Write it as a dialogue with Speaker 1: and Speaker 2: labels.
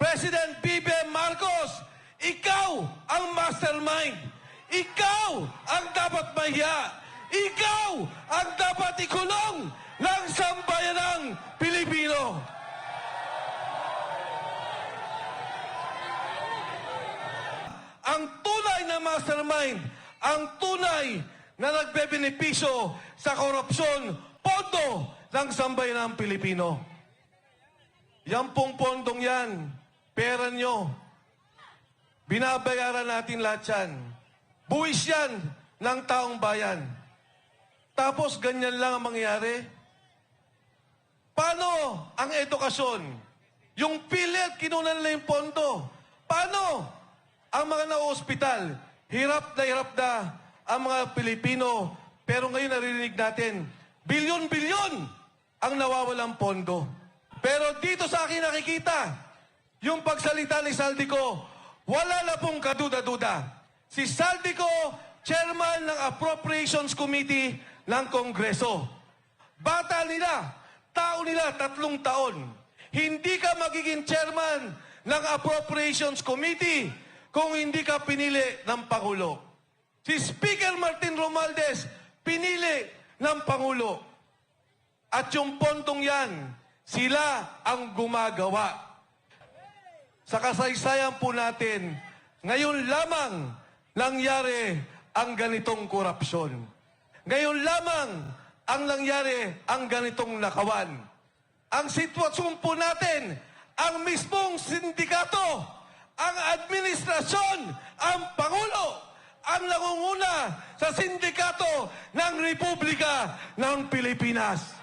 Speaker 1: President BBM Marcos, ikaw ang mastermind. Ikaw ang dapat mahiya. Ikaw ang dapat ikulong ng sambayanang Pilipino. Ang tunay na mastermind, ang tunay na nagbebenepisyo sa korupsyon, pondo ng sambayanang Pilipino. Yan pong pondong yan, pera nyo, binabayaran natin lahat yan. Buwis yan ng taong bayan. Tapos ganyan lang ang mangyayari. Paano ang edukasyon? Yung PhilHealth, kinunan nila yung pondo. Paano ang mga na-ospital? Hirap na ang mga Pilipino. Pero ngayon narinig natin, bilyon-bilyon ang nawawalang pondo. Pero dito sa akin nakikita, yung pagsalita ni Saldico, wala na pong kaduda-duda. Si Saldico, chairman ng Appropriations Committee ng Kongreso. Bata nila, tao nila, 3 taon. Hindi ka magiging chairman ng Appropriations Committee kung hindi ka pinili ng Pangulo. Si Speaker Martin Romualdez, pinili ng Pangulo. At yung pondong yan, sila ang gumagawa. Sa kasaysayan po natin, ngayon lamang nangyari ang ganitong korupsyon. Ngayon lamang ang nangyari ang ganitong nakawan. Ang sitwasyon po natin, ang mismong sindikato, ang administrasyon, ang Pangulo, ang nangunguna sa sindikato ng Republika ng Pilipinas.